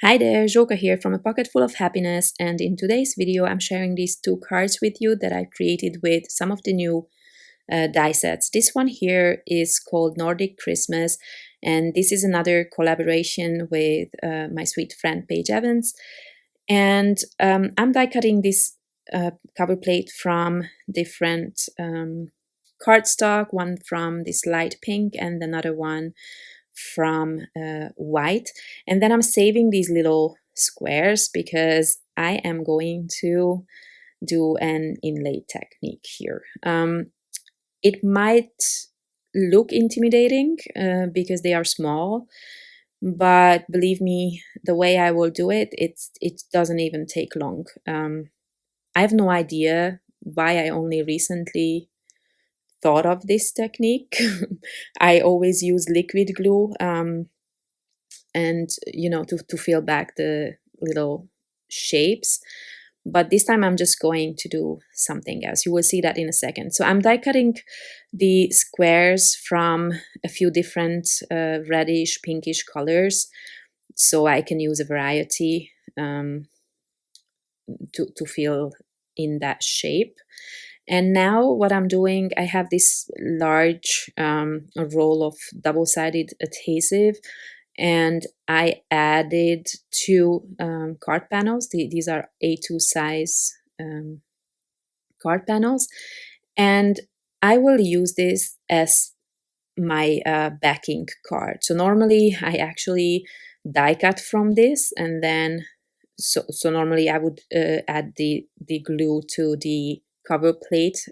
Hi there, Joka here from A Pocket Full of Happiness, and in today's video I'm sharing these two cards with you that I created with some of the new die sets. This one here is called Nordic Christmas, and this is another collaboration with my sweet friend Paige Evans. And I'm die cutting this cover plate from different cardstock, one from this light pink and another one from white. And then I'm saving these little squares because I am going to do an inlay technique here. It might look intimidating because they are small, but believe me, the way I will do it, it doesn't even take long. I have no idea why I only recently thought of this technique. I always use liquid glue and to fill back the little shapes, but this time I'm just going to do something else. You will see that in a second. So I'm die cutting the squares from a few different reddish pinkish colors, so I can use a variety to fill in that shape. And now what I'm doing, I have this large roll of double-sided adhesive, and I added two card panels. These are A2 size card panels, and I will use this as my backing card. So normally I actually die cut from this, and then so normally I would add the glue to the cover plate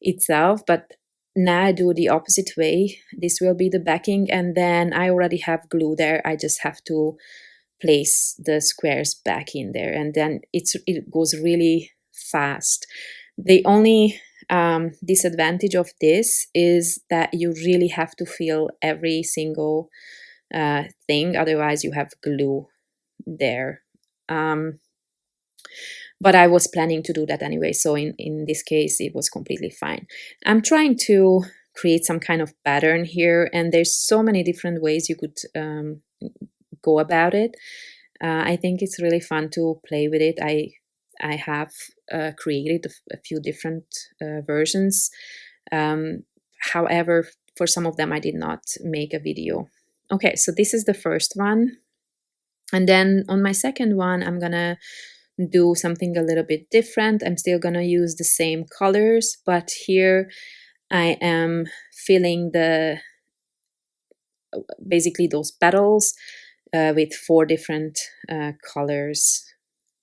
itself, but now I do the opposite way. This will be the backing, and then I already have glue there. I just have to place the squares back in there, and then it goes really fast. The only disadvantage of this is that you really have to fill every single thing, otherwise you have glue there. But I was planning to do that anyway, so in this case it was completely fine. I'm trying to create some kind of pattern here, and there's so many different ways you could go about it. I think it's really fun to play with it. I have created a few different versions. However, for some of them I did not make a video. Okay, so this is the first one. And then on my second one, I'm gonna do something a little bit different. I'm still gonna use the same colors, but here I am filling basically those petals with 4 different colors,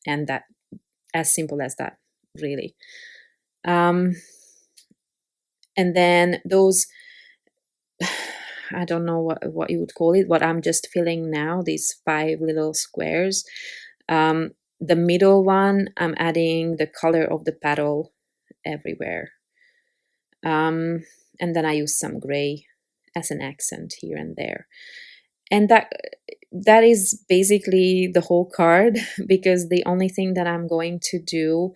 and that, as simple as that, really. And then those, I don't know what you would call it, what I'm just filling now, these 5 little squares. The middle one, I'm adding the color of the petal everywhere. And then I use some gray as an accent here and there. And that is basically the whole card, because the only thing that I'm going to do,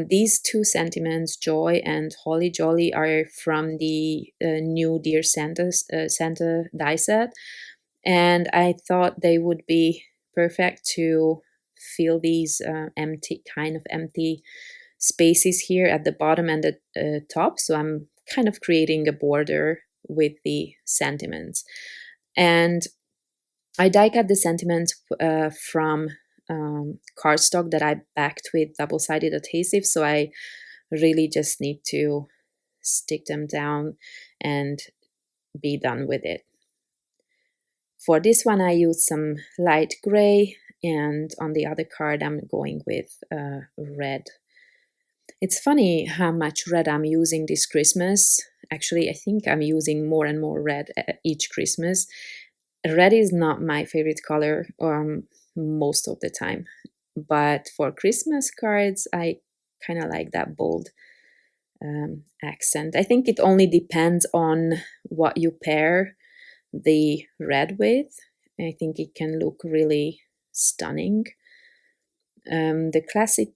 these 2 sentiments, Joy and Holly Jolly, are from the new Dear Santa die set, and I thought they would be perfect to fill these empty spaces here at the bottom and the top. So I'm kind of creating a border with the sentiments, and I die cut the sentiments from cardstock that I backed with double-sided adhesive, so I really just need to stick them down and be done with it. For this one I used some light gray, and on the other card I'm going with red. It's funny how much red I'm using this Christmas. Actually, I think I'm using more and more red each Christmas. Red is not my favorite color most of the time, but for Christmas cards I kind of like that bold accent. I think it only depends on what you pair the red with. I think it can look really stunning. The classic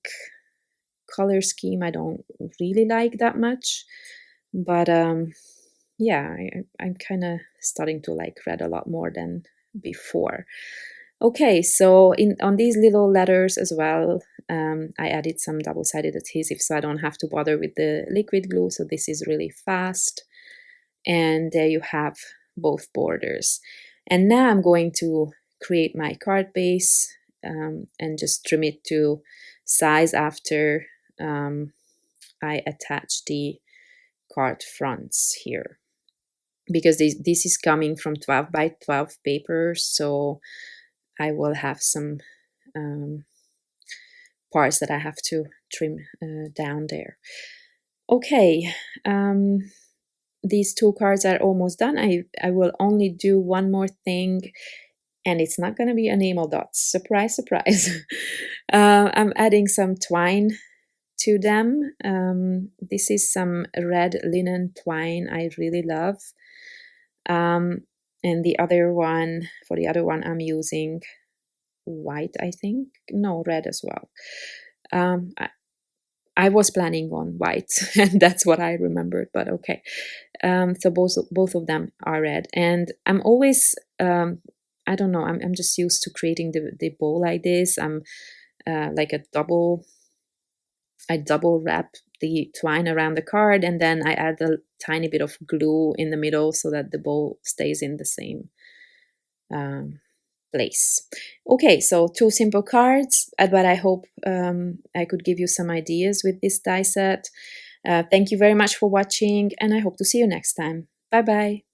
color scheme I don't really like that much, but yeah, I'm kind of starting to like red a lot more than before. Okay, so on these little letters as well, I added some double-sided adhesive so I don't have to bother with the liquid glue. So this is really fast. And there you have both borders. And now I'm going to create my card base and just trim it to size after I attach the card fronts here. Because this is coming from 12 by 12 paper, so I will have some parts that I have to trim down there. Okay, these two cards are almost done. I will only do one more thing, and it's not going to be enamel dots. Surprise, surprise. I'm adding some twine to them. This is some red linen twine I really love. And the other one, for the other one, I'm using white, I think. No, red as well. I was planning on white, and that's what I remembered, but okay. So both of them are red, and I'm always I don't know. I'm just used to creating the bow like this. I'm like I double wrap the twine around the card, and then I add a tiny bit of glue in the middle so that the bow stays in the same place. Okay, so two simple cards, but I hope I could give you some ideas with this die set. Thank you very much for watching, and I hope to see you next time. Bye bye.